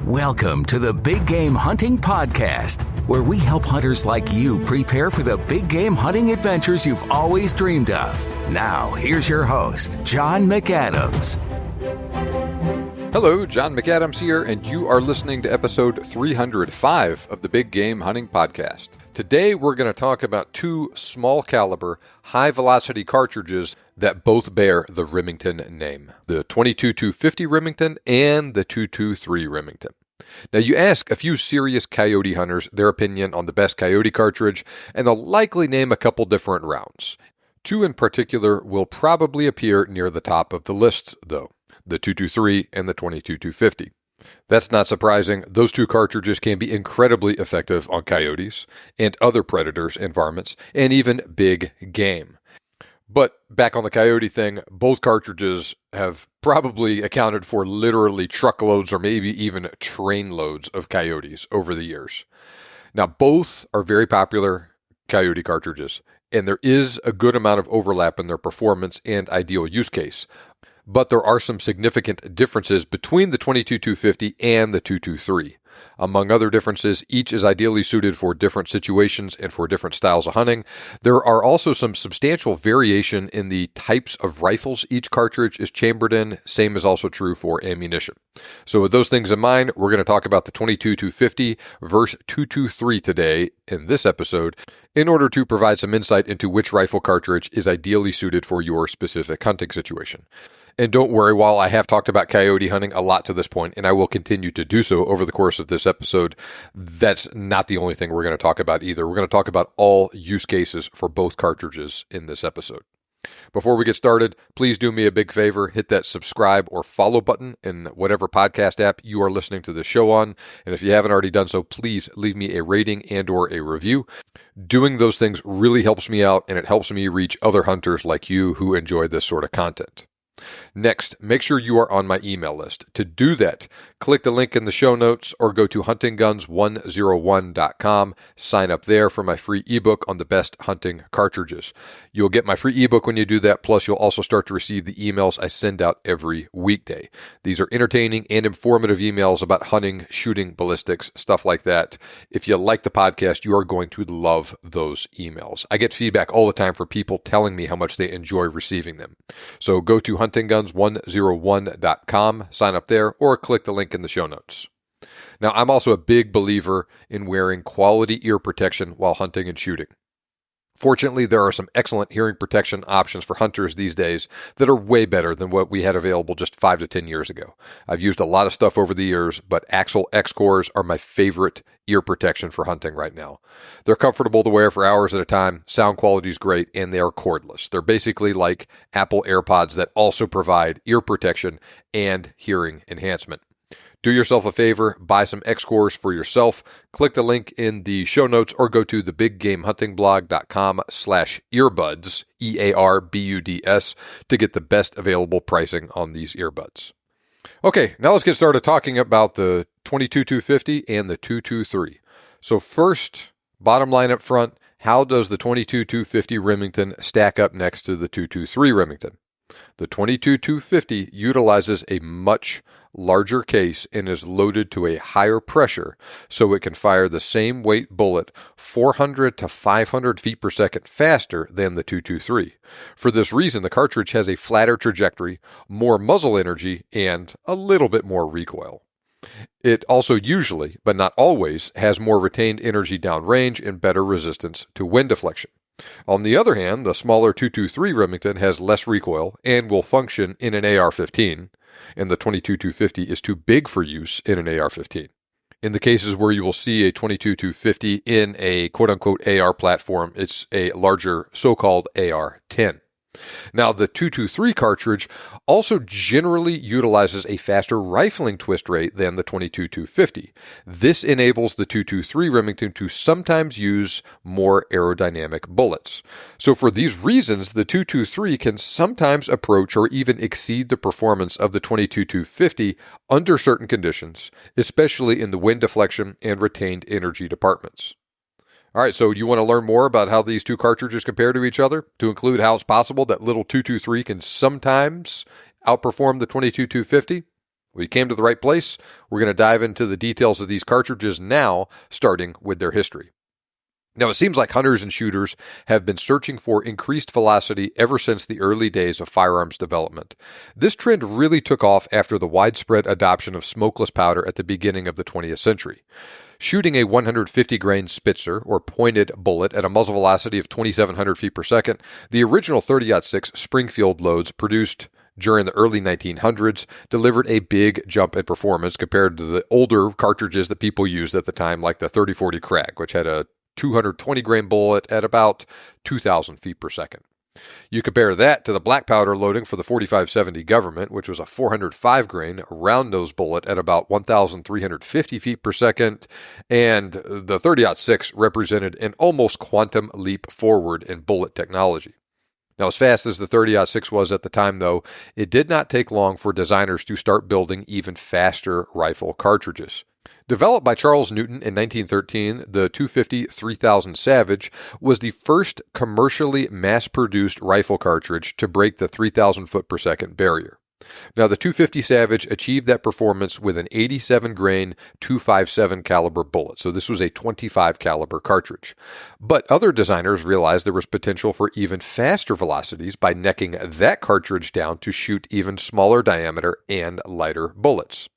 Welcome to the Big Game Hunting Podcast, where we help hunters like you prepare for the big game hunting adventures you've always dreamed of. Now, here's your host, John McAdams. Hello, John McAdams here, and you are listening to episode 305 of the Big Game Hunting Podcast. Today, we're going to talk about two small caliber, high velocity cartridges that both bear the Remington name. The 22-250 Remington and the 223 Remington. Now, you ask a few serious coyote hunters their opinion on the best coyote cartridge, and they'll likely name a couple different rounds. Two in particular will probably appear near the top of the list, though. The 223 and the 22-250. That's not surprising. Those two cartridges can be incredibly effective on coyotes and other predators and varmints, and even big game. But back on the coyote thing, both cartridges have probably accounted for literally truckloads or maybe even trainloads of coyotes over the years. Now, both are very popular coyote cartridges, and there is a good amount of overlap in their performance and ideal use case. But there are some significant differences between the 22-250 and the 223. Among other differences, each is ideally suited for different situations and for different styles of hunting. There are also some substantial variation in the types of rifles each cartridge is chambered in. Same is also true for ammunition. So with those things in mind, we're going to talk about the 22-250 versus 223 today in this episode in order to provide some insight into which rifle cartridge is ideally suited for your specific hunting situation. And don't worry, while I have talked about coyote hunting a lot to this point, and I will continue to do so over the course of this episode, that's not the only thing we're going to talk about either. We're going to talk about all use cases for both cartridges in this episode. Before we get started, please do me a big favor, hit that subscribe or follow button in whatever podcast app you are listening to this show on. And if you haven't already done so, please leave me a rating and or a review. Doing those things really helps me out, and it helps me reach other hunters like you who enjoy this sort of content. Next, make sure you are on my email list. To do that, click the link in the show notes or go to huntingguns101.com. Sign up there for my free ebook on the best hunting cartridges. You'll get my free ebook when you do that, plus you'll also start to receive the emails I send out every weekday. These are entertaining and informative emails about hunting, shooting, ballistics, stuff like that. If you like the podcast, you are going to love those emails. I get feedback all the time from people telling me how much they enjoy receiving them. So go to huntingguns101.com, sign up there, or click the link in the show notes. Now, I'm also a big believer in wearing quality ear protection while hunting and shooting. Fortunately, there are some excellent hearing protection options for hunters these days that are way better than what we had available just 5 to 10 years ago. I've used a lot of stuff over the years, but Axle X-Cores are my favorite ear protection for hunting right now. They're comfortable to wear for hours at a time, sound quality is great, and they are cordless. They're basically like Apple AirPods that also provide ear protection and hearing enhancement. Do yourself a favor, buy some X-Cores for yourself. Click the link in the show notes or go to thebiggamehuntingblog.com/earbuds, EARBUDS, to get the best available pricing on these earbuds. Okay, now let's get started talking about the 22-250 and the 223. So first, bottom line up front, how does the 22-250 Remington stack up next to the 223 Remington? The 22-250 utilizes a much larger case and is loaded to a higher pressure, so it can fire the same weight bullet 400 to 500 feet per second faster than the 223. For this reason, the cartridge has a flatter trajectory, more muzzle energy, and a little bit more recoil. It also usually, but not always, has more retained energy downrange and better resistance to wind deflection. On the other hand, the smaller 223 Remington has less recoil and will function in an AR-15, and the 22-250 is too big for use in an AR-15. In the cases where you will see a 22-250 in a quote-unquote AR platform, it's a larger so-called AR-10. Now, the 223 cartridge also generally utilizes a faster rifling twist rate than the 22-250. This enables the 223 Remington to sometimes use more aerodynamic bullets. So for these reasons, the 223 can sometimes approach or even exceed the performance of the 22-250 under certain conditions, especially in the wind deflection and retained energy departments. All right, so you want to learn more about how these two cartridges compare to each other, to include how it's possible that little 223 can sometimes outperform the 22-250? Well, you came to the right place. We're going to dive into the details of these cartridges now, starting with their history. Now, it seems like hunters and shooters have been searching for increased velocity ever since the early days of firearms development. This trend really took off after the widespread adoption of smokeless powder at the beginning of the 20th century. Shooting a 150 grain Spitzer, or pointed bullet, at a muzzle velocity of 2,700 feet per second, the original 30-06 Springfield loads produced during the early 1900s delivered a big jump in performance compared to the older cartridges that people used at the time, like the 30-40 Krag, which had a 220 grain bullet at about 2,000 feet per second. You compare that to the black powder loading for the 4570 Government, which was a 405 grain round nose bullet at about 1,350 feet per second, and the 30-06 represented an almost quantum leap forward in bullet technology. Now, as fast as the 30-06 was at the time, though, it did not take long for designers to start building even faster rifle cartridges. Developed by Charles Newton in 1913, the 250-3000 Savage was the first commercially mass-produced rifle cartridge to break the 3,000 foot per second barrier. Now, the 250 Savage achieved that performance with an 87 grain .257 caliber bullet, so this was a 25 caliber cartridge. But other designers realized there was potential for even faster velocities by necking that cartridge down to shoot even smaller diameter and lighter bullets.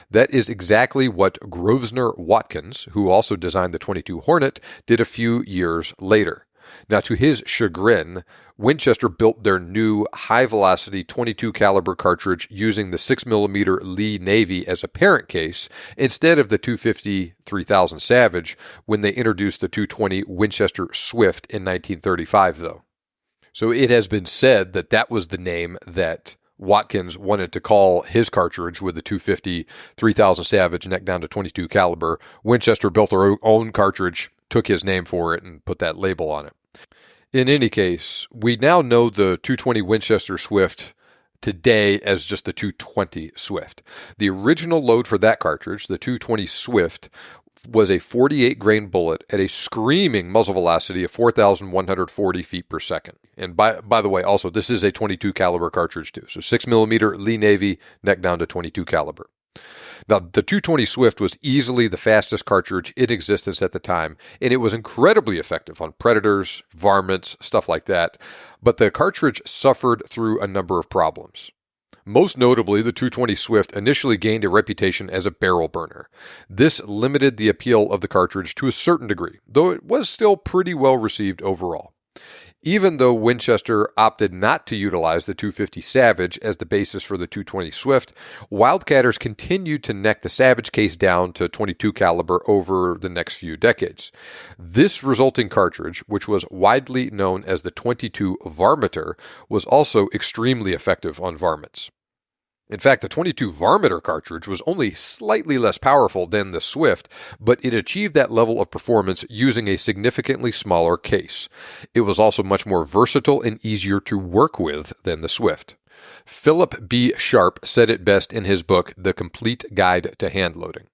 That is exactly what Grosvenor Watkins, who also designed the 22 Hornet, did a few years later. Now, to his chagrin, Winchester built their new high-velocity 22 caliber cartridge using the 6mm Lee Navy as a parent case instead of the 250-3000 Savage when they introduced the 220 Winchester Swift in 1935, though. So it has been said that that was the name that Watkins wanted to call his cartridge with the 250-3000 Savage neck down to 22 caliber. Winchester built their own cartridge, took his name for it, and put that label on it. In any case, we now know the 220 Winchester Swift today as just the 220 Swift. The original load for that cartridge, the 220 Swift, was a 48 grain bullet at a screaming muzzle velocity of 4,140 feet per second. And by the way, also, this is a 22 caliber cartridge too. So 6mm Lee Navy, neck down to 22 caliber. Now, the 220 Swift was easily the fastest cartridge in existence at the time, and it was incredibly effective on predators, varmints, stuff like that. But the cartridge suffered through a number of problems. Most notably, the 220 Swift initially gained a reputation as a barrel burner. This limited the appeal of the cartridge to a certain degree, though it was still pretty well received overall. Even though Winchester opted not to utilize the 250 Savage as the basis for the 220 Swift, wildcatters continued to neck the Savage case down to 22 caliber over the next few decades. This resulting cartridge, which was widely known as the 22 Varminter, was also extremely effective on varmints. In fact, the 22 Varminter cartridge was only slightly less powerful than the Swift, but it achieved that level of performance using a significantly smaller case. It was also much more versatile and easier to work with than the Swift. Philip B. Sharp said it best in his book, The Complete Guide to Hand Loading.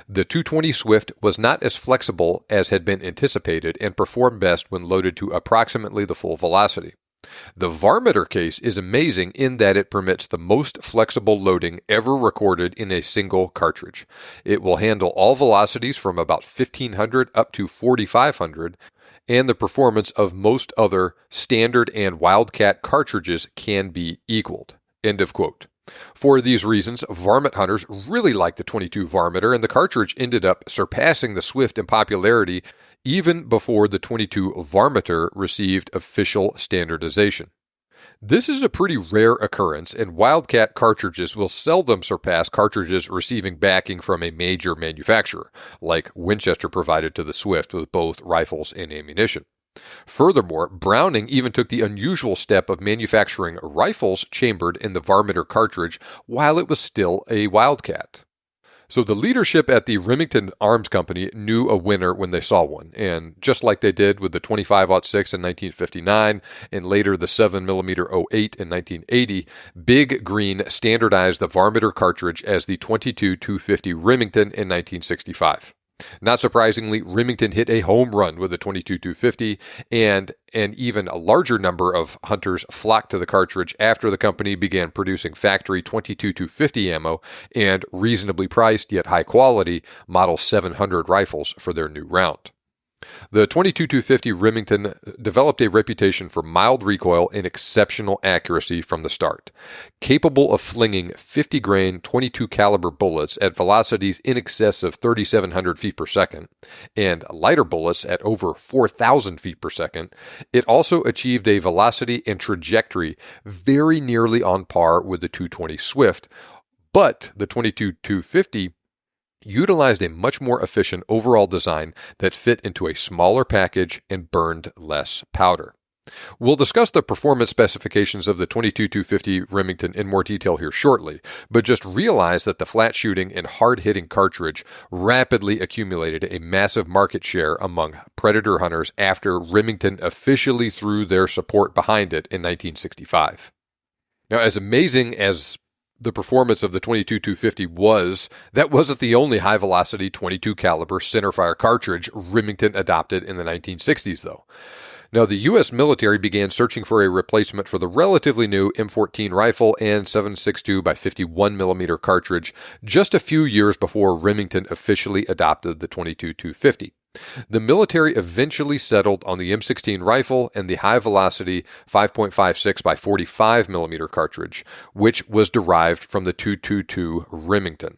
The 220 Swift was not as flexible as had been anticipated and performed best when loaded to approximately the full velocity. The Varminter case is amazing in that it permits the most flexible loading ever recorded in a single cartridge. It will handle all velocities from about 1,500 up to 4,500, and the performance of most other standard and Wildcat cartridges can be equaled. End of quote. For these reasons, varmint hunters really liked the 22 Varminter, and the cartridge ended up surpassing the Swift in popularity even before the 22 Varminter received official standardization. This is a pretty rare occurrence, and Wildcat cartridges will seldom surpass cartridges receiving backing from a major manufacturer, like Winchester provided to the Swift with both rifles and ammunition. Furthermore, Browning even took the unusual step of manufacturing rifles chambered in the Varminter cartridge while it was still a Wildcat. So the leadership at the Remington Arms Company knew a winner when they saw one, and just like they did with the 25-06 in 1959 and later the 7mm 08 in 1980, Big Green standardized the Varminter cartridge as the 22-250 Remington in 1965. Not surprisingly, Remington hit a home run with the 22-250, and an even larger number of hunters flocked to the cartridge after the company began producing factory 22-250 ammo and reasonably priced yet high quality Model 700 rifles for their new round. The 22-250 Remington developed a reputation for mild recoil and exceptional accuracy from the start. Capable of flinging 50-grain 22 caliber bullets at velocities in excess of 3,700 feet per second and lighter bullets at over 4,000 feet per second, it also achieved a velocity and trajectory very nearly on par with the 220 Swift, but the 22-250 utilized a much more efficient overall design that fit into a smaller package and burned less powder. We'll discuss the performance specifications of the 22-250 Remington in more detail here shortly, but just realize that the flat-shooting and hard-hitting cartridge rapidly accumulated a massive market share among predator hunters after Remington officially threw their support behind it in 1965. Now, as amazing as the performance of the 22-250 was, that wasn't the only high-velocity 22 caliber centerfire cartridge Remington adopted in the 1960s, though. Now, the U.S. military began searching for a replacement for the relatively new M14 rifle and 7.62 by 51 millimeter cartridge just a few years before Remington officially adopted the 22-250. The military eventually settled on the M16 rifle and the high-velocity 5.56 by 45 millimeter cartridge, which was derived from the 222 Remington.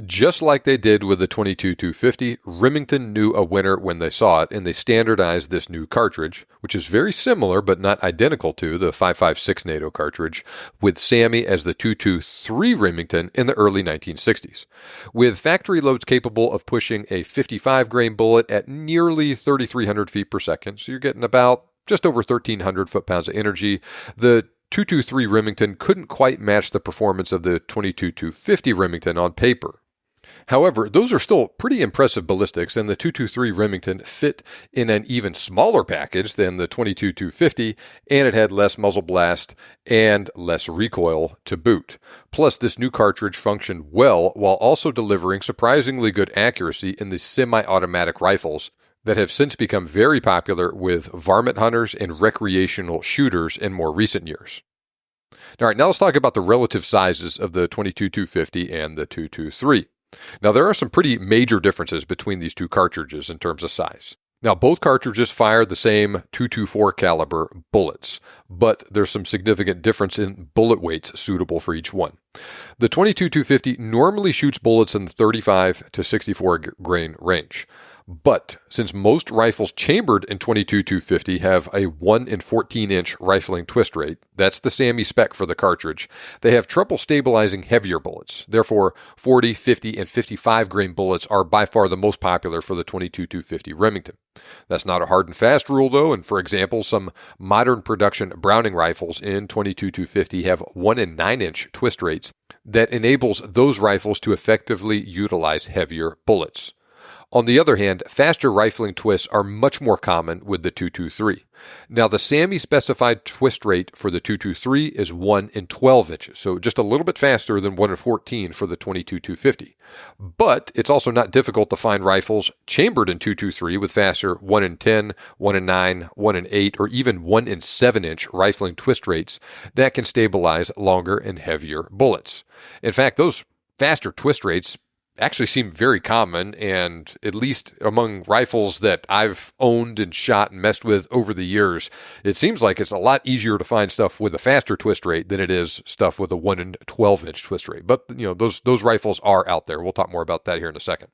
Just like they did with the 22-250, Remington knew a winner when they saw it, and they standardized this new cartridge, which is very similar but not identical to the 5.56 NATO cartridge, with SAMI as the 223 Remington in the early 1960s. With factory loads capable of pushing a 55-grain bullet at nearly 3,300 feet per second, so you're getting about just over 1,300 foot-pounds of energy, the 223 Remington couldn't quite match the performance of the 22-250 Remington on paper. However, those are still pretty impressive ballistics, and the 223 Remington fit in an even smaller package than the 22-250, and it had less muzzle blast and less recoil to boot. Plus, this new cartridge functioned well while also delivering surprisingly good accuracy in the semi-automatic rifles that have since become very popular with varmint hunters and recreational shooters in more recent years. All right, now let's talk about the relative sizes of the 22-250 and the 223. Now, there are some pretty major differences between these two cartridges in terms of size. Now, both cartridges fire the same .224 caliber bullets, but there's some significant difference in bullet weights suitable for each one. The 22-250 normally shoots bullets in the 35 to 64 grain range. But since most rifles chambered in 22-250 have a 1 in 14-inch rifling twist rate, that's the SAMI spec for the cartridge, they have trouble stabilizing heavier bullets. Therefore, 40, 50, and 55 grain bullets are by far the most popular for the 22-250 Remington. That's not a hard and fast rule, though, and for example, some modern production Browning rifles in 22-250 have 1 in 9-inch twist rates that enables those rifles to effectively utilize heavier bullets. On the other hand, faster rifling twists are much more common with the 223. Now, the SAMI specified twist rate for the 223 is 1 in 12 inches, so just a little bit faster than 1 in 14 for the 22-250. But it's also not difficult to find rifles chambered in 223 with faster 1 in 10, 1 in 9, 1 in 8, or even 1 in 7-inch rifling twist rates that can stabilize longer and heavier bullets. In fact, those faster twist rates actually seem very common, and at least among rifles that I've owned and shot and messed with over the years, it seems like it's a lot easier to find stuff with a faster twist rate than it is stuff with a 1 in 12-inch twist rate. But, those rifles are out there. We'll talk more about that here in a second.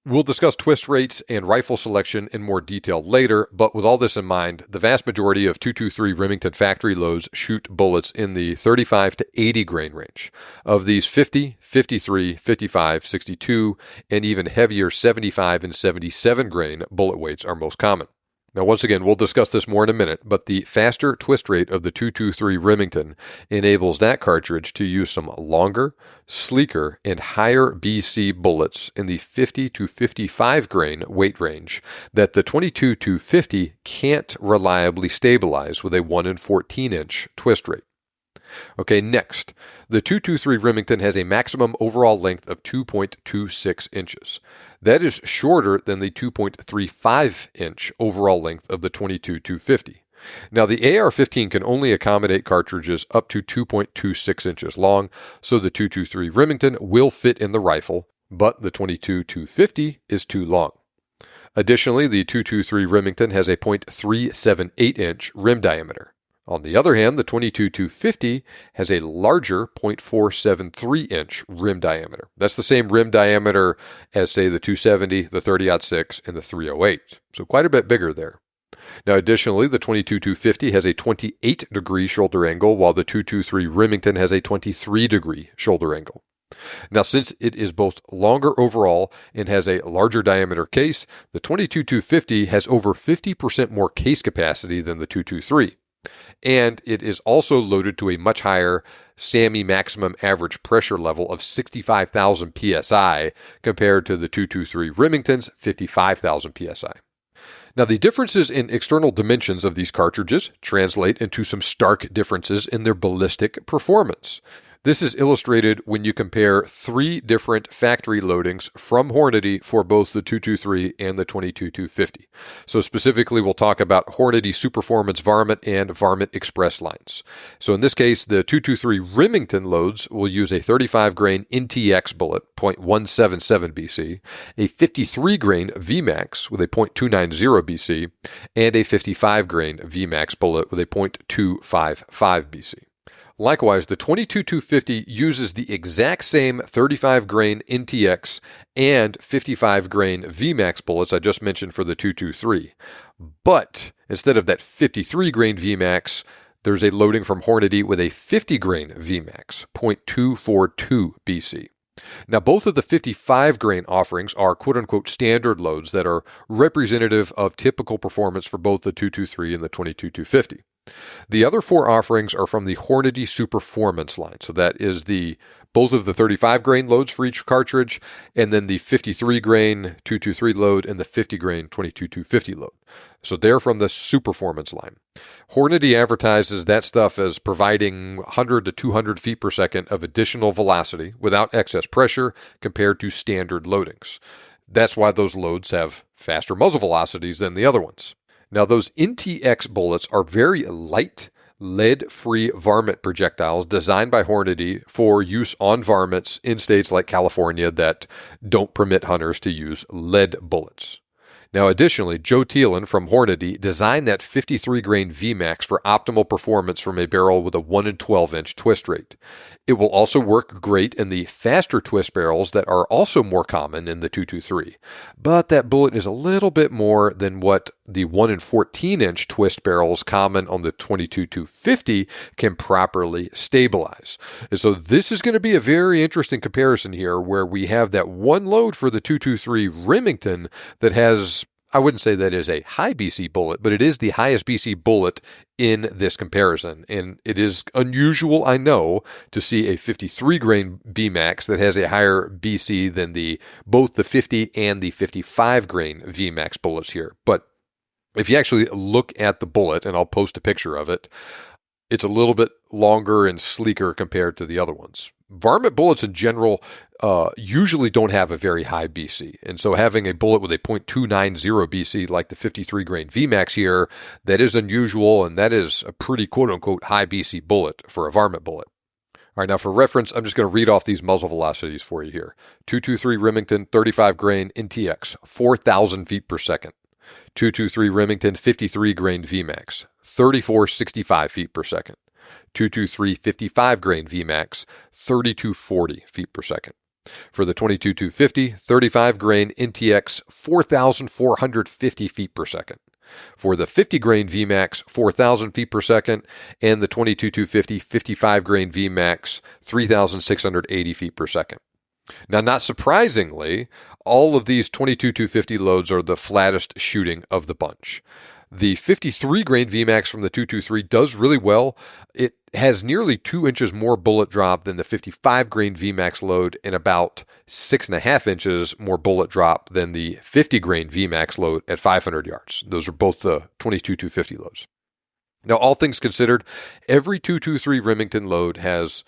We'll discuss twist rates and rifle selection in more detail later, but with all this in mind, the vast majority of 223 Remington factory loads shoot bullets in the 35 to 80 grain range. Of these, 50, 53, 55, 62, and even heavier 75 and 77 grain bullet weights are most common. Now, once again, we'll discuss this more in a minute, but the faster twist rate of the 223 Remington enables that cartridge to use some longer, sleeker, and higher BC bullets in the 50 to 55 grain weight range that the 22-250 can't reliably stabilize with a 1 in 14-inch twist rate. Okay, next, the 223 Remington has a maximum overall length of 2.26 inches. That is shorter than the 2.35-inch overall length of the 22-250. Now, the AR-15 can only accommodate cartridges up to 2.26 inches long, so the 223 Remington will fit in the rifle, but the 22-250 is too long. Additionally, the 223 Remington has a .378-inch rim diameter. On the other hand, the 22-250 has a larger .473-inch rim diameter. That's the same rim diameter as, say, the 270, the 30-06, and the 308. So quite a bit bigger there. Now, additionally, the 22-250 has a 28-degree shoulder angle, while the 223 Remington has a 23-degree shoulder angle. Now, since it is both longer overall and has a larger diameter case, the 22-250 has over 50% more case capacity than the 223. And it is also loaded to a much higher SAMI maximum average pressure level of 65,000 psi compared to the 223 Remington's 55,000 psi. Now, the differences in external dimensions of these cartridges translate into some stark differences in their ballistic performance. This is illustrated when you compare 3 different factory loadings from Hornady for both the 223 and the 22-250. So specifically, we'll talk about Hornady Superformance Varmint and Varmint Express lines. So in this case, the 223 Remington loads will use a 35-grain NTX bullet, .177 BC, a 53-grain VMAX with a .290 BC, and a 55-grain VMAX bullet with a .255 BC. Likewise, the 22-250 uses the exact same 35-grain NTX and 55-grain VMAX bullets I just mentioned for the 223. But instead of that 53-grain VMAX, there's a loading from Hornady with a 50-grain VMAX, .242 BC. Now, both of the 55-grain offerings are quote-unquote standard loads that are representative of typical performance for both the 223 and the 22-250. The other 4 offerings are from the Hornady Superformance line. So that is both of the 35-grain loads for each cartridge, and then the 53-grain 223 load and the 50-grain 22-250 load. So they're from the Superformance line. Hornady advertises that stuff as providing 100 to 200 feet per second of additional velocity without excess pressure compared to standard loadings. That's why those loads have faster muzzle velocities than the other ones. Now, those NTX bullets are very light, lead-free varmint projectiles designed by Hornady for use on varmints in states like California that don't permit hunters to use lead bullets. Now, additionally, Joe Thielen from Hornady designed that 53-grain VMAX for optimal performance from a barrel with a 1 in 12-inch twist rate. It will also work great in the faster twist barrels that are also more common in the 223. But that bullet is a little bit more than what the 1 in 14-inch twist barrels common on the 22-250 can properly stabilize. And so this is going to be a very interesting comparison here where we have that one load for the 223 Remington that has, I wouldn't say that is a high BC bullet, but it is the highest BC bullet in this comparison. And it is unusual, I know, to see a 53-grain VMAX that has a higher BC than both the 50 and the 55-grain VMAX bullets here. But if you actually look at the bullet, and I'll post a picture of it, it's a little bit longer and sleeker compared to the other ones. Varmint bullets in general usually don't have a very high BC. And so having a bullet with a .290 BC like the 53-grain VMAX here, that is unusual, and that is a pretty quote-unquote high BC bullet for a varmint bullet. All right, now for reference, I'm just going to read off these muzzle velocities for you here. 223 Remington 35-grain NTX, 4,000 feet per second. 223 Remington 53-grain VMAX, 3,465 feet per second. 223 55-grain VMAX, 3,240 feet per second. For the 22-250, 35-grain NTX, 4,450 feet per second. For the 50-grain VMAX, 4,000 feet per second, and the 22-250 55-grain VMAX, 3,680 feet per second. Now, not surprisingly, all of these 22-250 loads are the flattest shooting of the bunch. The 53-grain VMAX from the 223 does really well. It has nearly 2 inches more bullet drop than the 55-grain VMAX load and about 6.5 inches more bullet drop than the 50-grain VMAX load at 500 yards. Those are both the 22-250 loads. Now, all things considered, every 223 Remington load has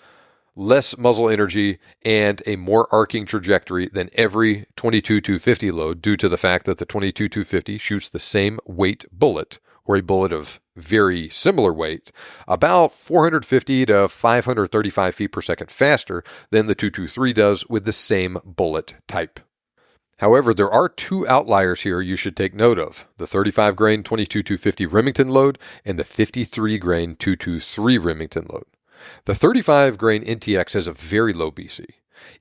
less muzzle energy and a more arcing trajectory than every 22-250 load due to the fact that the 22-250 shoots the same weight bullet, or a bullet of very similar weight, about 450 to 535 feet per second faster than the 223 does with the same bullet type. However, there are two outliers here you should take note of: the 35 grain 22-250 Remington load and the 53 grain 223 Remington load. The 35 grain NTX has a very low BC.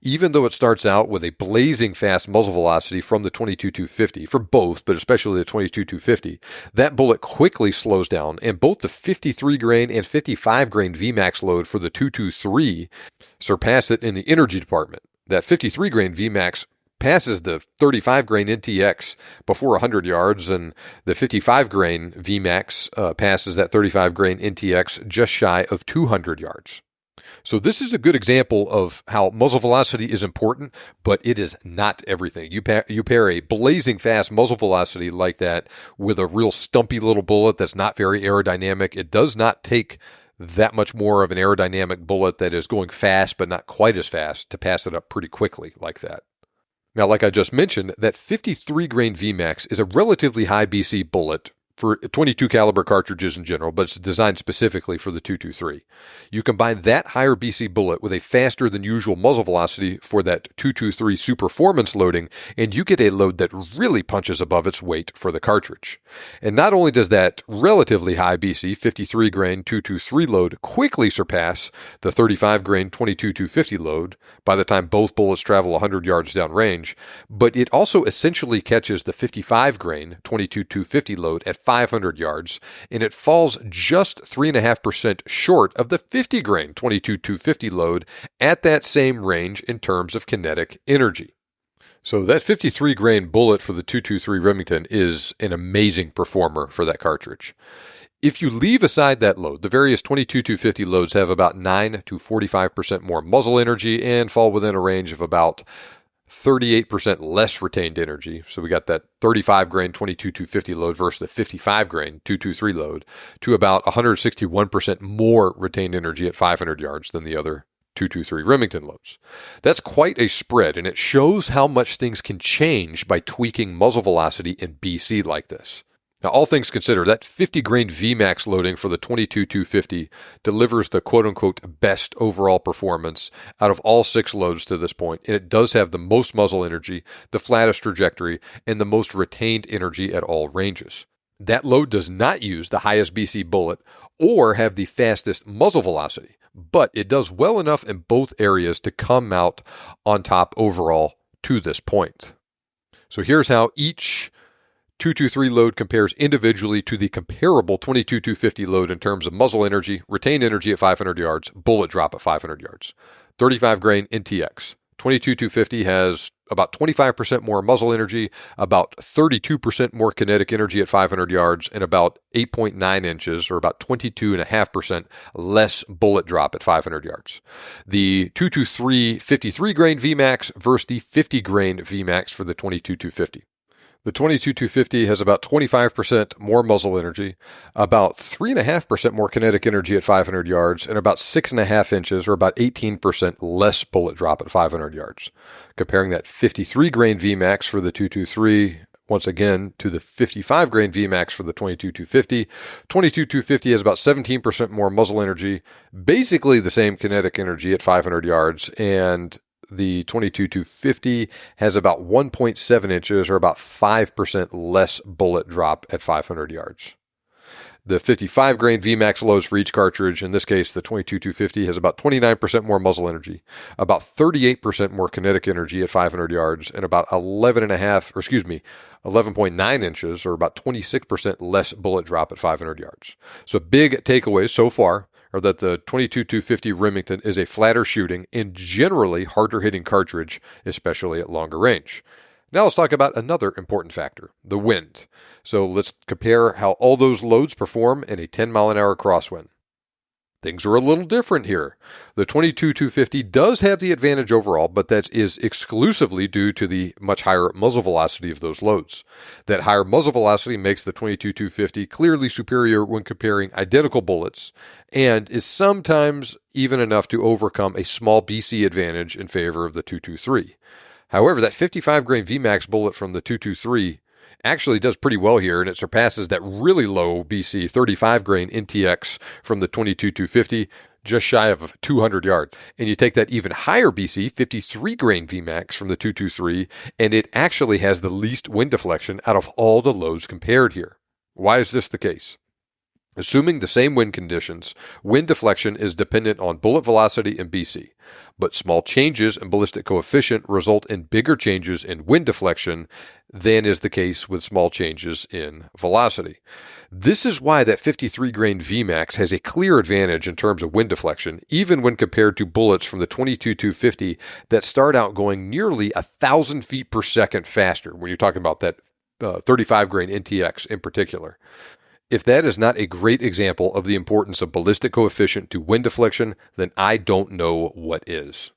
Even though it starts out with a blazing fast muzzle velocity from the 22-250, for both, but especially the 22-250, that bullet quickly slows down, and both the 53 grain and 55 grain VMAX load for the 223 surpass it in the energy department. That 53 grain VMAX passes the 35 grain NTX before 100 yards, and the 55 grain VMAX passes that 35 grain NTX just shy of 200 yards. So this is a good example of how muzzle velocity is important, but it is not everything. You pair a blazing fast muzzle velocity like that with a real stumpy little bullet that's not very aerodynamic. It does not take that much more of an aerodynamic bullet that is going fast but not quite as fast to pass it up pretty quickly like that. Now, like I just mentioned, that 53 grain VMAX is a relatively high BC bullet for 22 caliber cartridges in general, but it's designed specifically for the 223. You combine that higher BC bullet with a faster than usual muzzle velocity for that 223 Superformance loading, and you get a load that really punches above its weight for the cartridge. And not only does that relatively high BC 53 grain 223 load quickly surpass the 35 grain 22-250 load by the time both bullets travel 100 yards downrange, but it also essentially catches the 55 grain 22-250 load at 500 yards, and it falls just 3.5% short of the 50 grain 22-250 load at that same range in terms of kinetic energy. So that 53 grain bullet for the 223 Remington is an amazing performer for that cartridge. If you leave aside that load, the various 22-250 loads have about 9 to 45% more muzzle energy and fall within a range of about 38% less retained energy. So we got that 35 grain 22-250 load versus the 55 grain 223 load to about 161% more retained energy at 500 yards than the other 223 Remington loads. That's quite a spread, and it shows how much things can change by tweaking muzzle velocity in BC like this. Now, all things considered, that 50 grain VMAX loading for the 22-250 delivers the quote-unquote best overall performance out of all 6 loads to this point, and it does have the most muzzle energy, the flattest trajectory, and the most retained energy at all ranges. That load does not use the highest BC bullet or have the fastest muzzle velocity, but it does well enough in both areas to come out on top overall to this point. So here's how each 223 load compares individually to the comparable 22-250 load in terms of muzzle energy, retained energy at 500 yards, bullet drop at 500 yards. 35 grain NTX. 22-250 has about 25% more muzzle energy, about 32% more kinetic energy at 500 yards, and about 8.9 inches, or about 22.5% less bullet drop at 500 yards. The 223 53 grain VMAX versus the 50 grain VMAX for the 22-250. The 22-250 has about 25% more muzzle energy, about 3.5% more kinetic energy at 500 yards, and about 6.5 inches, or about 18% less bullet drop at 500 yards. Comparing that 53 grain VMAX for the 223, once again, to the 55 grain VMAX for the 22-250. 22-250 has about 17% more muzzle energy, basically the same kinetic energy at 500 yards, and the 22-250 has about 1.7 inches, or about 5% less bullet drop at 500 yards. The 55 grain VMAX loads for each cartridge, in this case the 22-250, has about 29% more muzzle energy, about 38% more kinetic energy at 500 yards, and about 11.9 inches, or about 26% less bullet drop at 500 yards. So big takeaways so far are that the 22-250 Remington is a flatter shooting and generally harder hitting cartridge, especially at longer range. Now let's talk about another important factor, the wind. So let's compare how all those loads perform in a 10 mile an hour crosswind. Things are a little different here. The 22-250 does have the advantage overall, but that is exclusively due to the much higher muzzle velocity of those loads. That higher muzzle velocity makes the 22-250 clearly superior when comparing identical bullets, and is sometimes even enough to overcome a small BC advantage in favor of the 223. However, that 55 grain VMAX bullet from the 223 actually does pretty well here, and it surpasses that really low BC 35 grain NTX from the 22-250, just shy of 200 yards. And you take that even higher BC 53 grain VMAX from the 223, and it actually has the least wind deflection out of all the loads compared here. Why is this the case? Assuming the same wind conditions, wind deflection is dependent on bullet velocity and BC, but small changes in ballistic coefficient result in bigger changes in wind deflection than is the case with small changes in velocity. This is why that 53 grain VMAX has a clear advantage in terms of wind deflection, even when compared to bullets from the 22-250 that start out going nearly 1,000 feet per second faster, when you're talking about that 35 grain NTX in particular. If that is not a great example of the importance of ballistic coefficient to wind deflection, then I don't know what is.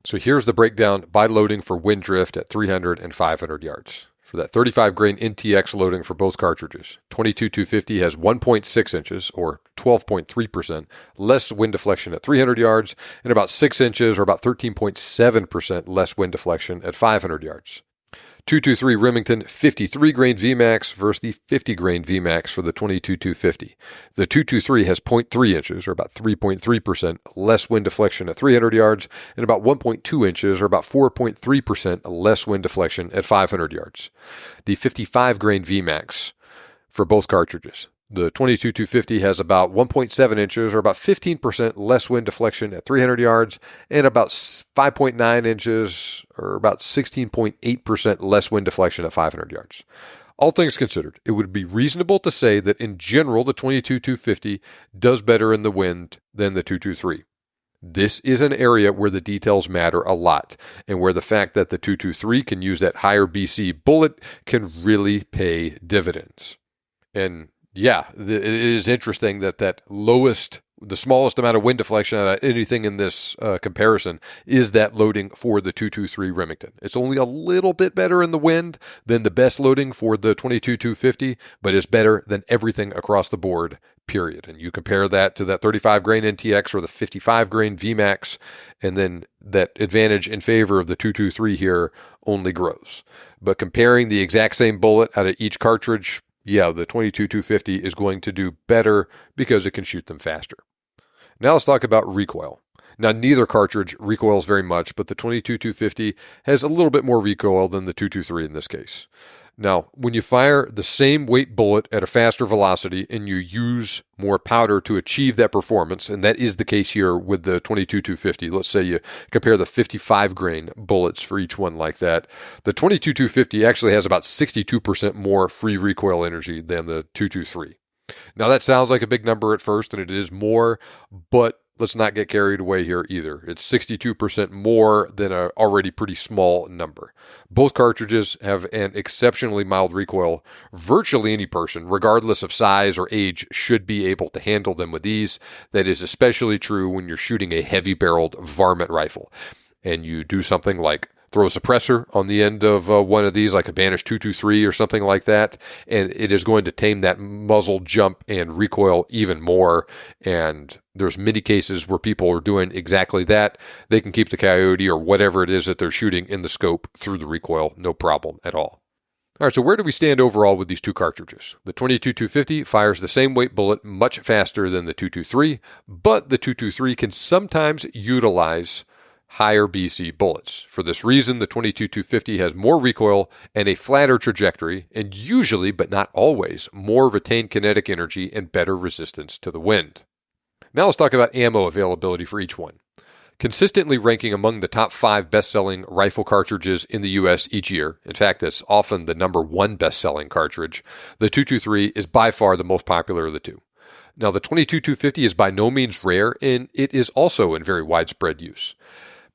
So here's the breakdown by loading for wind drift at 300 and 500 yards. For that 35 grain NTX loading for both cartridges, 22-250 has 1.6 inches, or 12.3%, less wind deflection at 300 yards, and about 6 inches, or about 13.7% less wind deflection at 500 yards. 223 Remington 53 grain VMAX versus the 50 grain VMAX for the 22-250. The 223 has 0.3 inches, or about 3.3% less wind deflection at 300 yards, and about 1.2 inches, or about 4.3% less wind deflection at 500 yards. The 55 grain VMAX for both cartridges. The 22-250 has about 1.7 inches, or about 15% less wind deflection at 300 yards, and about 5.9 inches, or about 16.8% less wind deflection at 500 yards. All things considered, it would be reasonable to say that in general, the 22-250 does better in the wind than the 223. This is an area where the details matter a lot, and where the fact that the 223 can use that higher BC bullet can really pay dividends. And yeah, it is interesting that the smallest amount of wind deflection out of anything in this comparison is that loading for the 223 Remington. It's only a little bit better in the wind than the best loading for the 22-250, but it's better than everything across the board, period. And you compare that to that 35 grain NTX or the 55 grain VMAX, and then that advantage in favor of the 223 here only grows. But comparing the exact same bullet out of each cartridge, yeah, the 22-250 is going to do better because it can shoot them faster. Now let's talk about recoil. Now, neither cartridge recoils very much, but the 22-250 has a little bit more recoil than the 223 in this case. Now, when you fire the same weight bullet at a faster velocity and you use more powder to achieve that performance, and that is the case here with the 22-250. Let's say you compare the 55 grain bullets for each one like that. The 22-250 actually has about 62% more free recoil energy than the 223. Now, that sounds like a big number at first, and it is more, but let's not get carried away here either. It's 62% more than an already pretty small number. Both cartridges have an exceptionally mild recoil. Virtually any person, regardless of size or age, should be able to handle them with ease. That is especially true when you're shooting a heavy-barreled varmint rifle. And you do something like throw a suppressor on the end of one of these, like a Banish 223 or something like that, and it is going to tame that muzzle jump and recoil even more. And there's many cases where people are doing exactly that. They can keep the coyote or whatever it is that they're shooting in the scope through the recoil, no problem at all. All right, so where do we stand overall with these two cartridges? The 22-250 fires the same weight bullet much faster than the 223, but the 223 can sometimes utilize higher BC bullets. For this reason, the 22-250 has more recoil and a flatter trajectory, and usually, but not always, more retained kinetic energy and better resistance to the wind. Now let's talk about ammo availability for each one. Consistently ranking among the top 5 best-selling rifle cartridges in the U.S. each year, in fact, that's often the number 1 best-selling cartridge, the 223 is by far the most popular of the two. Now, the 22-250 is by no means rare, and it is also in very widespread use.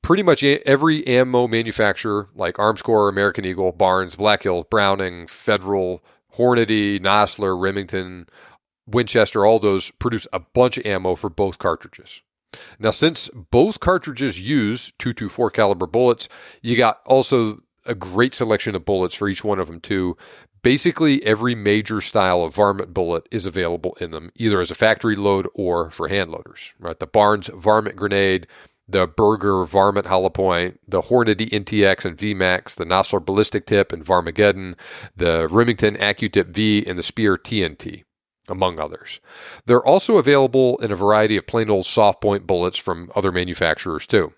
Pretty much every ammo manufacturer, like Armscor, American Eagle, Barnes, Black Hill, Browning, Federal, Hornady, Nosler, Remington, Winchester, all those produce a bunch of ammo for both cartridges. Now, since both cartridges use .224 caliber bullets, you got also a great selection of bullets for each one of them too. Basically, every major style of varmint bullet is available in them, either as a factory load or for hand loaders. Right? The Barnes varmint grenade, the Berger varmint hollow point, the Hornady NTX and VMAX, the Nosler ballistic tip and Varmageddon, the Remington AccuTip V, and the Spear TNT, among others. They're also available in a variety of plain old soft point bullets from other manufacturers too.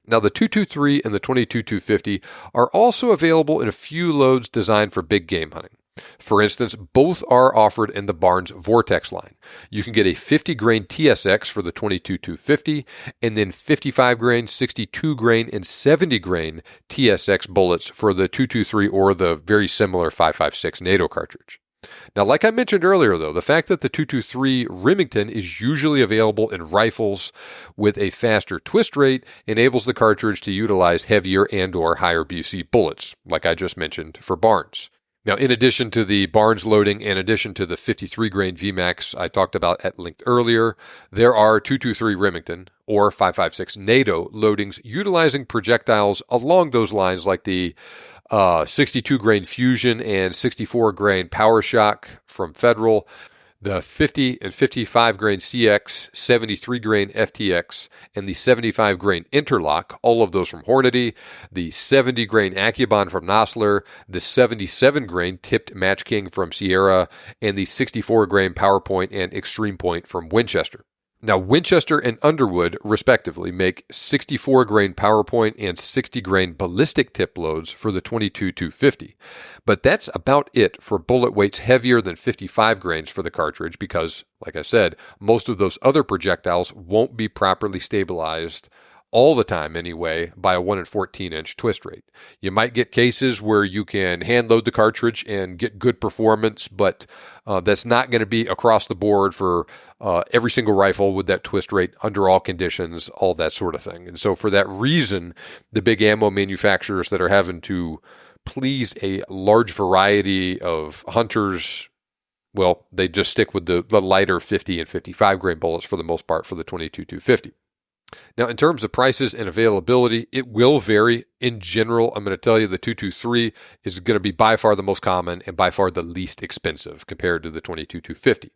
Now, the .223 and the .22-250 are also available in a few loads designed for big game hunting. For instance, both are offered in the Barnes Vortex line. You can get a 50 grain TSX for the .22-250 and then 55 grain, 62 grain, and 70 grain TSX bullets for the .223 or the very similar 5.56 NATO cartridge. Now, like I mentioned earlier, though, the fact that the .223 Remington is usually available in rifles with a faster twist rate enables the cartridge to utilize heavier and or higher BC bullets, like I just mentioned for Barnes. Now, in addition to the Barnes loading, in addition to the 53 grain VMAX I talked about at length earlier, there are .223 Remington or 5.56 NATO loadings utilizing projectiles along those lines like the 62 grain Fusion and 64 grain Power Shock from Federal, the 50 and 55 grain CX, 73 grain FTX, and the 75 grain Interlock, all of those from Hornady, the 70 grain Accubon from Nosler, the 77 grain tipped Match King from Sierra, and the 64 grain PowerPoint and Extreme Point from Winchester. Now, Winchester and Underwood, respectively, make 64 grain PowerPoint and 60 grain ballistic tip loads for the .22-250. But that's about it for bullet weights heavier than 55 grains for the cartridge because, like I said, most of those other projectiles won't be properly stabilized all the time anyway by a 1 in 14 inch twist rate. You might get cases where you can hand load the cartridge and get good performance, but that's not going to be across the board for every single rifle with that twist rate under all conditions, all that sort of thing. And so for that reason, the big ammo manufacturers that are having to please a large variety of hunters, well, they just stick with the lighter 50 and 55 grain bullets for the most part for the .22-250. Now, in terms of prices and availability, it will vary. In general, I'm going to tell you the .223 is going to be by far the most common and by far the least expensive compared to the .22-250.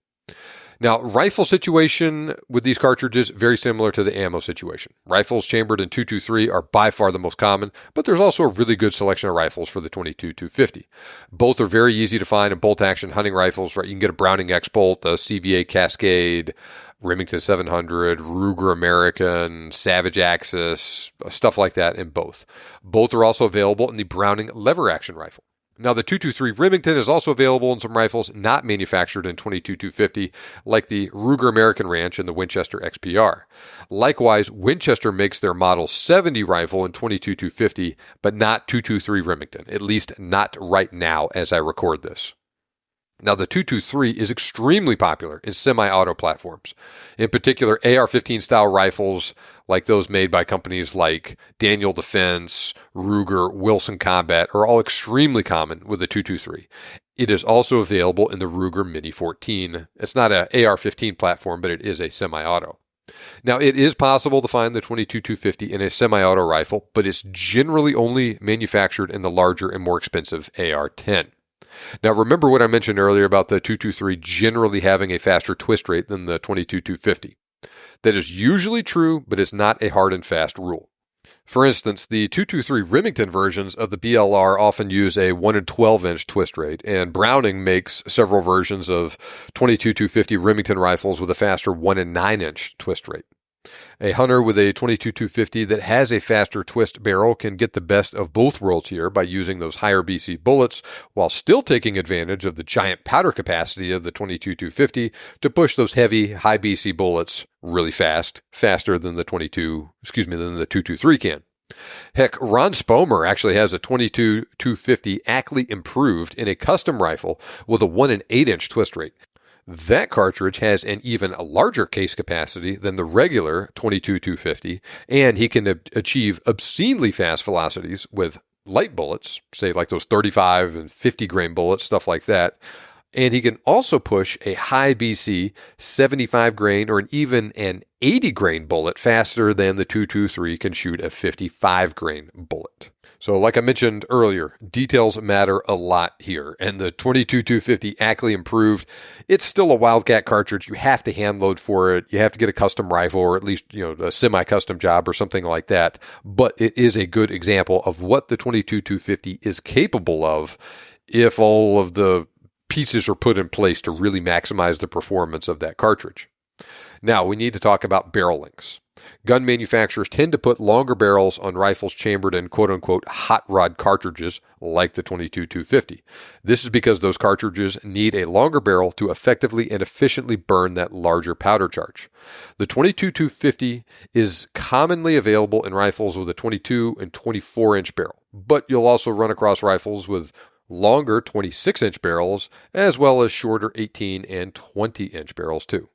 Now, rifle situation with these cartridges, very similar to the ammo situation. Rifles chambered in .223 are by far the most common, but there's also a really good selection of rifles for the .22-250. Both are very easy to find in bolt-action hunting rifles. Right? You can get a Browning X-Bolt, a CVA Cascade, Remington 700, Ruger American, Savage Axis, stuff like that in both. Both are also available in the Browning lever-action rifle. Now, the .223 Remington is also available in some rifles not manufactured in .22-250, like the Ruger American Ranch and the Winchester XPR. Likewise, Winchester makes their Model 70 rifle in .22-250, but not .223 Remington, at least not right now as I record this. Now, the .223 is extremely popular in semi-auto platforms. In particular, AR-15 style rifles like those made by companies like Daniel Defense, Ruger, Wilson Combat are all extremely common with the .223. It is also available in the Ruger Mini 14. It's not an AR-15 platform, but it is a semi-auto. Now, it is possible to find the .22-250 in a semi-auto rifle, but it's generally only manufactured in the larger and more expensive AR-10. Now, remember what I mentioned earlier about the .223 generally having a faster twist rate than the .22-250. That is usually true, but it's not a hard and fast rule. For instance, the .223 Remington versions of the BLR often use a 1 in 12 inch twist rate, and Browning makes several versions of .22-250 Remington rifles with a faster 1 in 9 inch twist rate. A hunter with a .22-250 that has a faster twist barrel can get the best of both worlds here by using those higher BC bullets while still taking advantage of the giant powder capacity of the .22-250 to push those heavy, high BC bullets really fast, faster than the .223 can. Heck, Ron Spomer actually has a .22-250 Ackley improved in a custom rifle with a 1 in 8 inch twist rate. That cartridge has an even larger case capacity than the regular .22-250, and he can achieve obscenely fast velocities with light bullets, say like those 35 and 50 grain bullets, stuff like that, And he can also push a high BC 75 grain or even an 80 grain bullet faster than the 223 can shoot a 55 grain bullet. So like I mentioned earlier, details matter a lot here. And the 22-250 Ackley improved, it's still a Wildcat cartridge. You have to hand load for it. You have to get a custom rifle or at least, a semi-custom job or something like that. But it is a good example of what the 22-250 is capable of if all of the pieces are put in place to really maximize the performance of that cartridge. Now, we need to talk about barrel lengths. Gun manufacturers tend to put longer barrels on rifles chambered in quote-unquote hot rod cartridges like the 22-250. This is because those cartridges need a longer barrel to effectively and efficiently burn that larger powder charge. The 22-250 is commonly available in rifles with a 22 and 24-inch barrel, but you'll also run across rifles with longer 26-inch barrels as well as shorter 18 and 20-inch barrels too.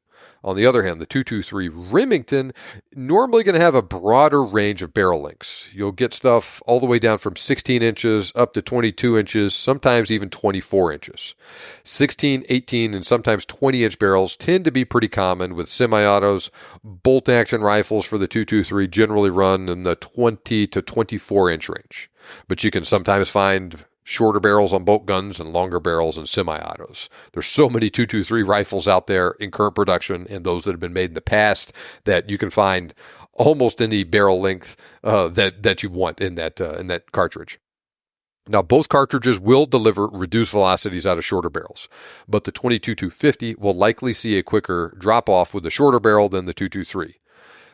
On the other hand, the 223 Remington normally going to have a broader range of barrel lengths. You'll get stuff all the way down from 16 inches up to 22 inches, sometimes even 24 inches. 16, 18, and sometimes 20-inch barrels tend to be pretty common with semi-autos. Bolt-action rifles for the 223 generally run in the 20 to 24-inch range. But you can sometimes find shorter barrels on bolt guns and longer barrels in semi-autos. There's so many 223 rifles out there in current production and those that have been made in the past that you can find almost any barrel length that you want in that cartridge. Now, both cartridges will deliver reduced velocities out of shorter barrels, but the 22-250 will likely see a quicker drop-off with the shorter barrel than the 223.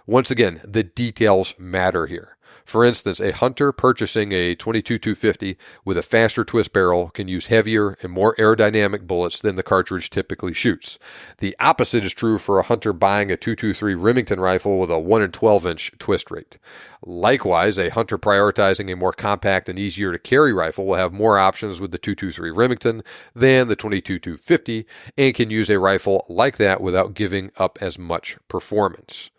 Once again, the details matter here. For instance, a hunter purchasing a 22-250 with a faster twist barrel can use heavier and more aerodynamic bullets than the cartridge typically shoots. The opposite is true for a hunter buying a 223 Remington rifle with a 1 in 12-inch twist rate. Likewise, a hunter prioritizing a more compact and easier to carry rifle will have more options with the 223 Remington than the 22-250 and can use a rifle like that without giving up as much performance.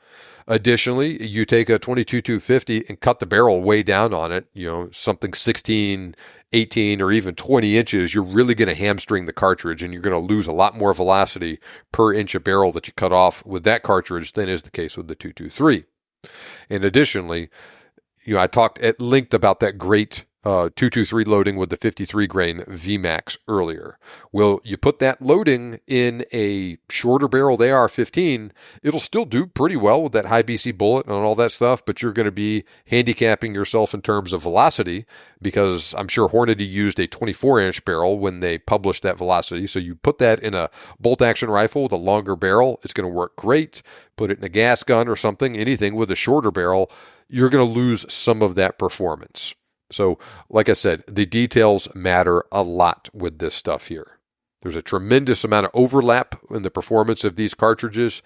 Additionally, you take a 22-250 and cut the barrel way down on it, something 16, 18, or even 20 inches, you're really going to hamstring the cartridge and you're going to lose a lot more velocity per inch of barrel that you cut off with that cartridge than is the case with the 223. And additionally, I talked at length about that great 223 loading with the 53 grain VMAX earlier. Well, you put that loading in a shorter barrel AR-15, it'll still do pretty well with that high BC bullet and all that stuff, but you're going to be handicapping yourself in terms of velocity because I'm sure Hornady used a 24-inch barrel when they published that velocity. So you put that in a bolt-action rifle with a longer barrel, it's going to work great. Put it in a gas gun or something, anything with a shorter barrel, you're going to lose some of that performance. So, like I said, the details matter a lot with this stuff here. There's a tremendous amount of overlap in the performance of these cartridges.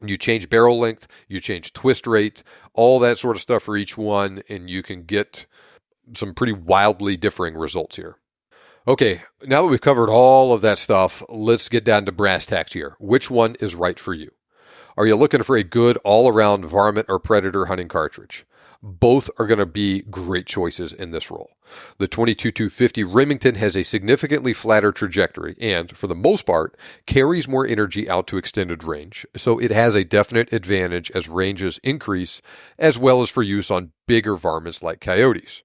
You change barrel length, you change twist rate, all that sort of stuff for each one, and you can get some pretty wildly differing results here. Okay, now that we've covered all of that stuff, let's get down to brass tacks here. Which one is right for you? Are you looking for a good all-around varmint or predator hunting cartridge? Both are going to be great choices in this role. The 22-250 Remington has a significantly flatter trajectory and, for the most part, carries more energy out to extended range, so it has a definite advantage as ranges increase, as well as for use on bigger varmints like coyotes.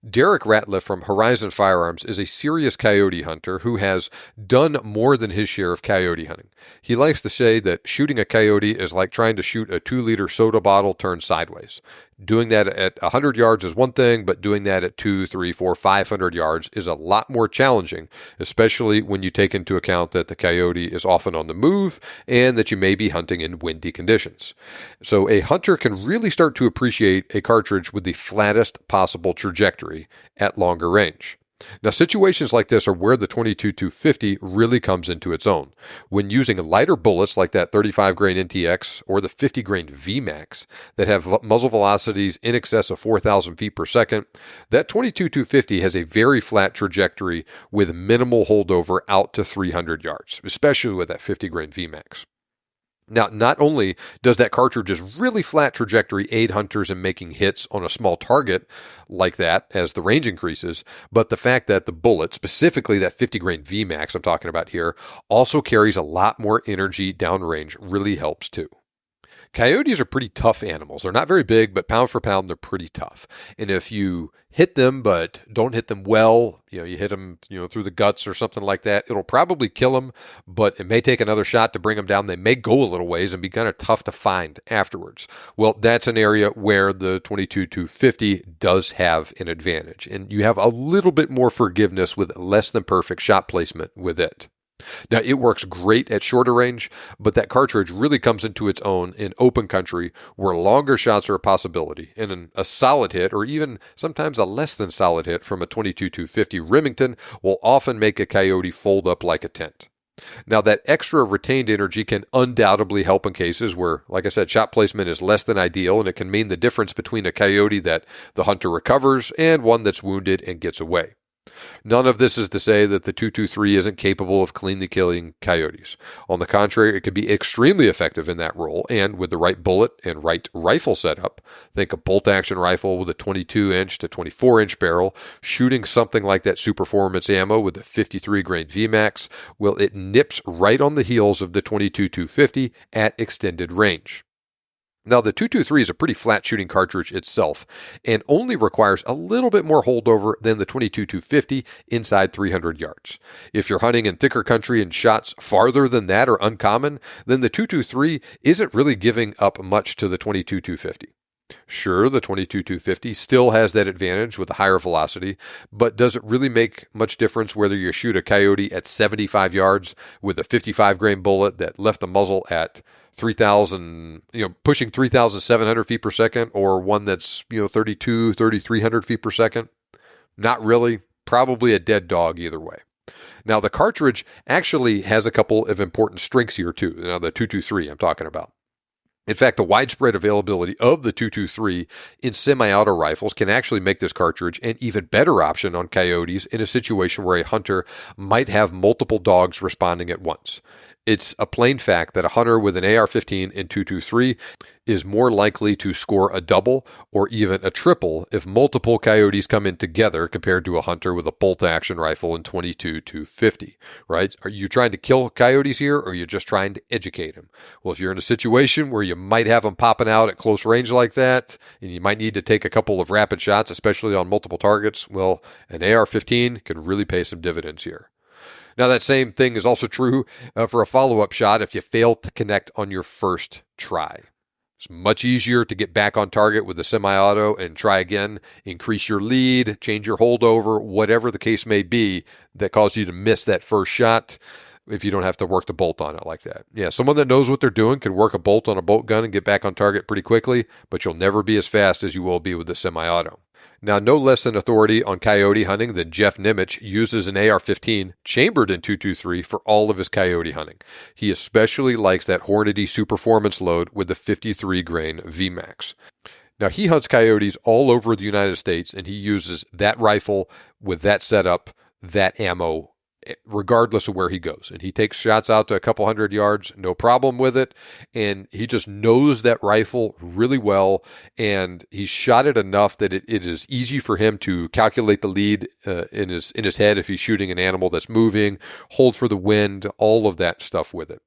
Derek Ratliff from Horizon Firearms is a serious coyote hunter who has done more than his share of coyote hunting. He likes to say that shooting a coyote is like trying to shoot a 2-liter soda bottle turned sideways. Doing that at 100 yards is one thing, but doing that at 2, 3, 4, 500 yards is a lot more challenging, especially when you take into account that the coyote is often on the move and that you may be hunting in windy conditions. So a hunter can really start to appreciate a cartridge with the flattest possible trajectory at longer range. Now, situations like this are where the 22-250 really comes into its own. When using lighter bullets like that 35 grain NTX or the 50 grain VMAX that have muzzle velocities in excess of 4,000 feet per second, that 22-250 has a very flat trajectory with minimal holdover out to 300 yards, especially with that 50 grain VMAX. Now, not only does that cartridge's really flat trajectory aid hunters in making hits on a small target like that as the range increases, but the fact that the bullet, specifically that 50 grain VMAX I'm talking about here, also carries a lot more energy downrange really helps too. Coyotes are pretty tough animals. They're not very big, but pound for pound, they're pretty tough. And if you hit them, but don't hit them well, you hit them, through the guts or something like that, it'll probably kill them, but it may take another shot to bring them down. They may go a little ways and be kind of tough to find afterwards. Well, that's an area where the 22-250 does have an advantage, and you have a little bit more forgiveness with less than perfect shot placement with it. Now, it works great at shorter range, but that cartridge really comes into its own in open country where longer shots are a possibility. And a solid hit, or even sometimes a less than solid hit from a 22-250 Remington will often make a coyote fold up like a tent. Now, that extra retained energy can undoubtedly help in cases where, like I said, shot placement is less than ideal, and it can mean the difference between a coyote that the hunter recovers and one that's wounded and gets away. None of this is to say that the 223 isn't capable of cleanly killing coyotes. On the contrary, it could be extremely effective in that role, and with the right bullet and right rifle setup, think a bolt-action rifle with a 22-inch to 24-inch barrel, shooting something like that Superformance ammo with a 53 grain VMAX, well, it nips right on the heels of the 22-250 at extended range. Now, the 223 is a pretty flat shooting cartridge itself and only requires a little bit more holdover than the 22-250 inside 300 yards. If you're hunting in thicker country and shots farther than that are uncommon, then the 223 isn't really giving up much to the 22-250. Sure, the 22-250 still has that advantage with a higher velocity, but does it really make much difference whether you shoot a coyote at 75 yards with a 55 grain bullet that left the muzzle at 3,000, pushing 3,700 feet per second, or one that's, 3,300 feet per second? Not really. Probably a dead dog either way. Now, the cartridge actually has a couple of important strengths here too. Now, the 223 I'm talking about. In fact, the widespread availability of the 223 in semi-auto rifles can actually make this cartridge an even better option on coyotes in a situation where a hunter might have multiple dogs responding at once. It's a plain fact that a hunter with an AR-15 and 223 is more likely to score a double or even a triple if multiple coyotes come in together compared to a hunter with a bolt-action rifle and 22-250, right? Are you trying to kill coyotes here, or are you just trying to educate them? Well, if you're in a situation where you might have them popping out at close range like that, and you might need to take a couple of rapid shots, especially on multiple targets, well, an AR-15 can really pay some dividends here. Now, that same thing is also true for a follow-up shot if you fail to connect on your first try. It's much easier to get back on target with the semi-auto and try again, increase your lead, change your holdover, whatever the case may be that caused you to miss that first shot if you don't have to work the bolt on it like that. Yeah, someone that knows what they're doing can work a bolt on a bolt gun and get back on target pretty quickly, but you'll never be as fast as you will be with the semi-auto. Now, no less an authority on coyote hunting than Jeff Nimitz uses an AR-15 chambered in 223 for all of his coyote hunting. He especially likes that Hornady Superformance load with the 53 grain VMAX. Now, he hunts coyotes all over the United States, and he uses that rifle with that setup, that ammo, regardless of where he goes. And he takes shots out to a couple hundred yards, no problem with it. And he just knows that rifle really well. And he's shot it enough that it is easy for him to calculate the lead in his head if he's shooting an animal that's moving, hold for the wind, all of that stuff with it.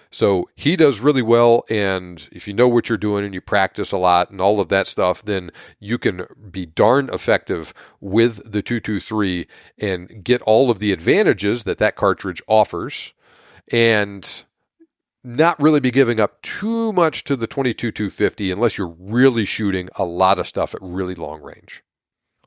So he does really well, and if you know what you're doing and you practice a lot and all of that stuff, then you can be darn effective with the 223 and get all of the advantages that cartridge offers and not really be giving up too much to the 22-250 unless you're really shooting a lot of stuff at really long range.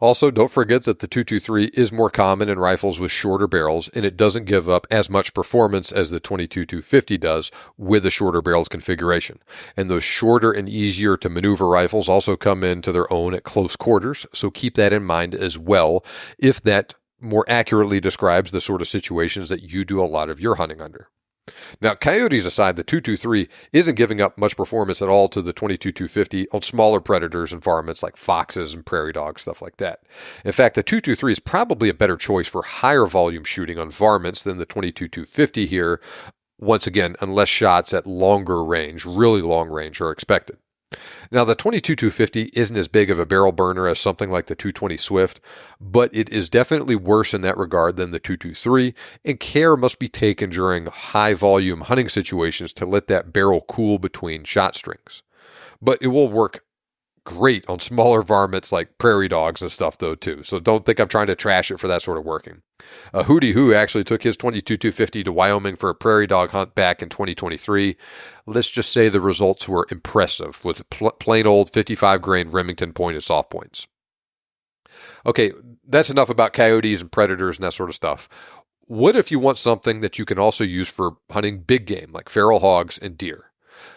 Also, don't forget that the 223 is more common in rifles with shorter barrels, and it doesn't give up as much performance as the 22-250 does with a shorter barrels configuration. And those shorter and easier to maneuver rifles also come into their own at close quarters, so keep that in mind as well, if that more accurately describes the sort of situations that you do a lot of your hunting under. Now, coyotes aside, the 223 isn't giving up much performance at all to the 22-250 on smaller predators and varmints like foxes and prairie dogs, stuff like that. In fact, the 223 is probably a better choice for higher volume shooting on varmints than the 22-250 here, once again, unless shots at longer range, really long range, are expected. Now, the 22-250 isn't as big of a barrel burner as something like the 220 Swift, but it is definitely worse in that regard than the 223, and care must be taken during high-volume hunting situations to let that barrel cool between shot strings. But it will work great on smaller varmints like prairie dogs and stuff, though, too. So don't think I'm trying to trash it for that sort of working. Hootie Hoo actually took his 22-250 to Wyoming for a prairie dog hunt back in 2023. Let's just say the results were impressive with plain old 55-grain Remington pointed soft points. Okay, that's enough about coyotes and predators and that sort of stuff. What if you want something that you can also use for hunting big game like feral hogs and deer?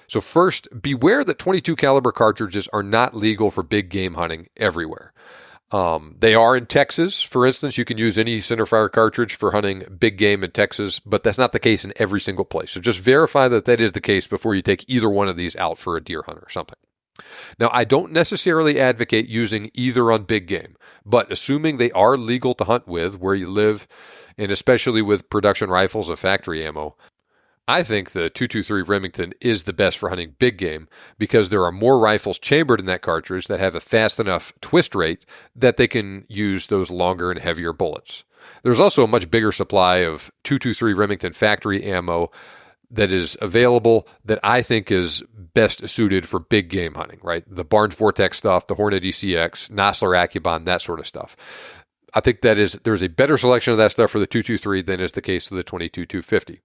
So first, beware that 22 caliber cartridges are not legal for big game hunting everywhere. They are in Texas. For instance, you can use any centerfire cartridge for hunting big game in Texas, but that's not the case in every single place. So just verify that that is the case before you take either one of these out for a deer hunt or something. Now, I don't necessarily advocate using either on big game, but assuming they are legal to hunt with where you live, and especially with production rifles of factory ammo, I think the 223 Remington is the best for hunting big game because there are more rifles chambered in that cartridge that have a fast enough twist rate that they can use those longer and heavier bullets. There's also a much bigger supply of 223 Remington factory ammo that is available that I think is best suited for big game hunting, right? The Barnes Vortex stuff, the Hornet ECX, Nosler Accubon, that sort of stuff. I think there's a better selection of that stuff for the 223 than is the case with the 22-250.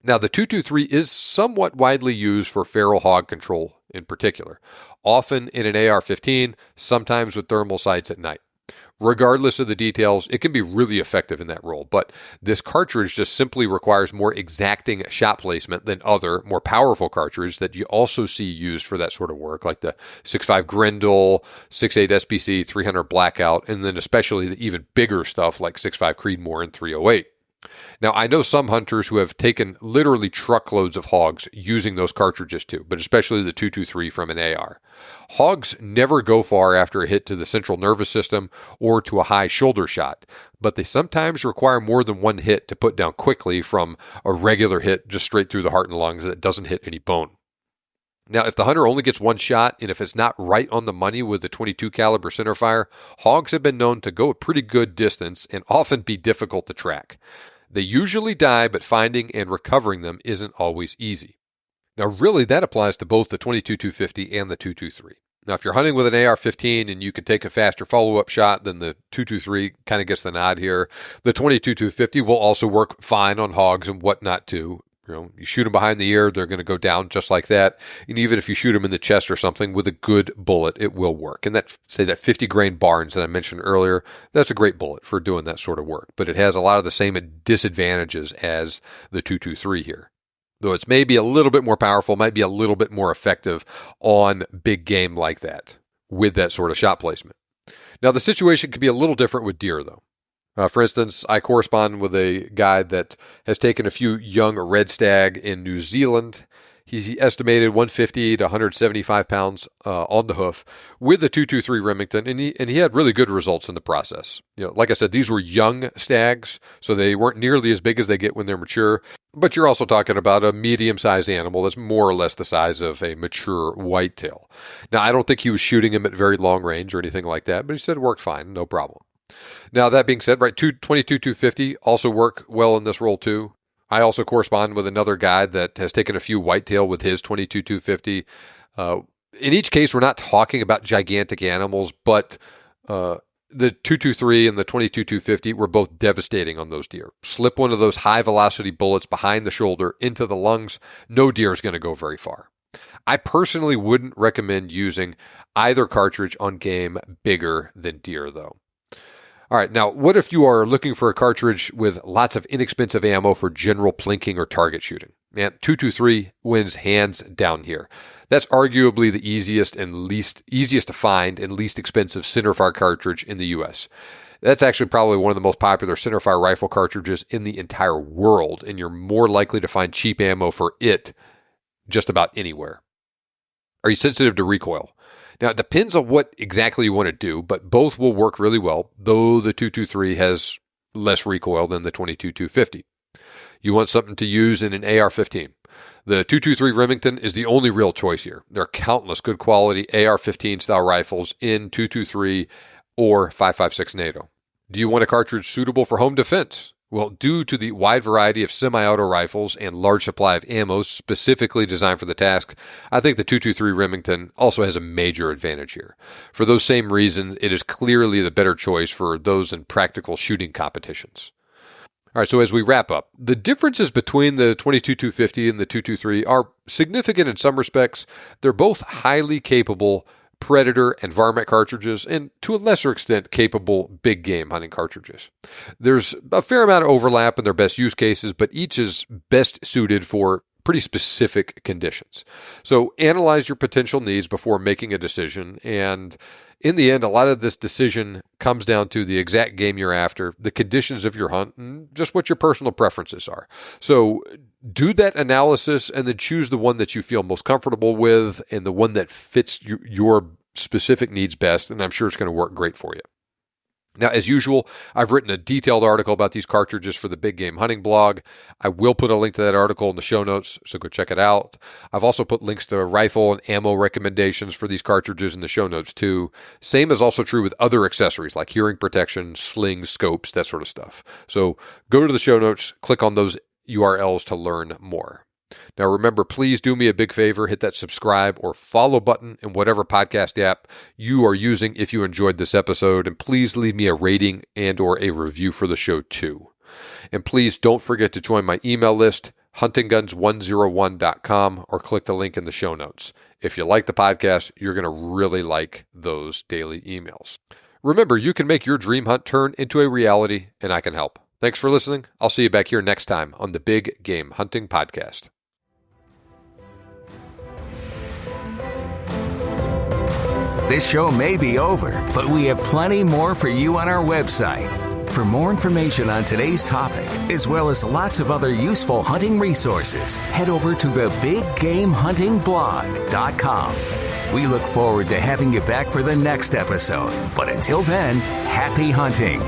Now, the 223 is somewhat widely used for feral hog control in particular, often in an AR-15, sometimes with thermal sights at night. Regardless of the details, it can be really effective in that role, but this cartridge just simply requires more exacting shot placement than other, more powerful cartridges that you also see used for that sort of work, like the 6.5 Grendel, 6.8 SPC, 300 Blackout, and then especially the even bigger stuff like 6.5 Creedmoor and 308. Now, I know some hunters who have taken literally truckloads of hogs using those cartridges too, but especially the 223 from an AR. Hogs never go far after a hit to the central nervous system or to a high shoulder shot, but they sometimes require more than one hit to put down quickly from a regular hit just straight through the heart and lungs that doesn't hit any bone. Now, if the hunter only gets one shot, and if it's not right on the money with the 22 caliber centerfire, hogs have been known to go a pretty good distance and often be difficult to track. They usually die, but finding and recovering them isn't always easy. Now, really, that applies to both the 22-250 and the 223. Now, if you're hunting with an AR-15 and you can take a faster follow-up shot, then the 223 kind of gets the nod here. The 22-250 will also work fine on hogs and whatnot too. You shoot them behind the ear, they're going to go down just like that. And even if you shoot them in the chest or something with a good bullet, it will work. And that 50-grain Barnes that I mentioned earlier, that's a great bullet for doing that sort of work. But it has a lot of the same disadvantages as the 223 here. Though it's maybe a little bit more powerful, might be a little bit more effective on big game like that with that sort of shot placement. Now, the situation could be a little different with deer, though. For instance, I correspond with a guy that has taken a few young red stag in New Zealand. He estimated 150 to 175 pounds on the hoof with the 223 Remington, and he had really good results in the process. Like I said, these were young stags, so they weren't nearly as big as they get when they're mature. But you're also talking about a medium-sized animal that's more or less the size of a mature whitetail. Now, I don't think he was shooting him at very long range or anything like that, but he said it worked fine, no problem. Now, that being said, right, 22-250 also work well in this role too. I also correspond with another guy that has taken a few whitetail with his 22-250. In each case, we're not talking about gigantic animals, but the 223 and the 22-250 were both devastating on those deer. Slip one of those high-velocity bullets behind the shoulder into the lungs, no deer is going to go very far. I personally wouldn't recommend using either cartridge on game bigger than deer, though. All right, now, what if you are looking for a cartridge with lots of inexpensive ammo for general plinking or target shooting? Man, 223 wins hands down here. That's arguably the easiest to find and least expensive centerfire cartridge in the U.S. That's actually probably one of the most popular centerfire rifle cartridges in the entire world, and you're more likely to find cheap ammo for it just about anywhere. Are you sensitive to recoil? Now, it depends on what exactly you want to do, but both will work really well, though the 223 has less recoil than the 22-250. You want something to use in an AR-15. The 223 Remington is the only real choice here. There are countless good quality AR-15 style rifles in 223 or 5.56 NATO. Do you want a cartridge suitable for home defense? Well, due to the wide variety of semi-auto rifles and large supply of ammo specifically designed for the task, I think the 223 Remington also has a major advantage here. For those same reasons, it is clearly the better choice for those in practical shooting competitions. All right, so as we wrap up, the differences between the 22-250 and the 223 are significant in some respects. They're both highly capable predator and varmint cartridges, and to a lesser extent, capable big game hunting cartridges. There's a fair amount of overlap in their best use cases, but each is best suited for pretty specific conditions. So analyze your potential needs before making a decision, and in the end, a lot of this decision comes down to the exact game you're after, the conditions of your hunt, and just what your personal preferences are. So do that analysis and then choose the one that you feel most comfortable with and the one that fits your specific needs best, and I'm sure it's going to work great for you. Now, as usual, I've written a detailed article about these cartridges for the Big Game Hunting blog. I will put a link to that article in the show notes, so go check it out. I've also put links to rifle and ammo recommendations for these cartridges in the show notes too. Same is also true with other accessories like hearing protection, slings, scopes, that sort of stuff. So go to the show notes, click on those URLs to learn more. Now remember, please do me a big favor, hit that subscribe or follow button in whatever podcast app you are using if you enjoyed this episode, and please leave me a rating and or a review for the show too. And please don't forget to join my email list, huntingguns101.com, or click the link in the show notes. If you like the podcast, you're going to really like those daily emails. Remember, you can make your dream hunt turn into a reality, and I can help. Thanks for listening. I'll see you back here next time on the Big Game Hunting Podcast. This show may be over, but we have plenty more for you on our website. For more information on today's topic, as well as lots of other useful hunting resources, head over to the BigGameHuntingBlog.com. We look forward to having you back for the next episode. But until then, happy hunting.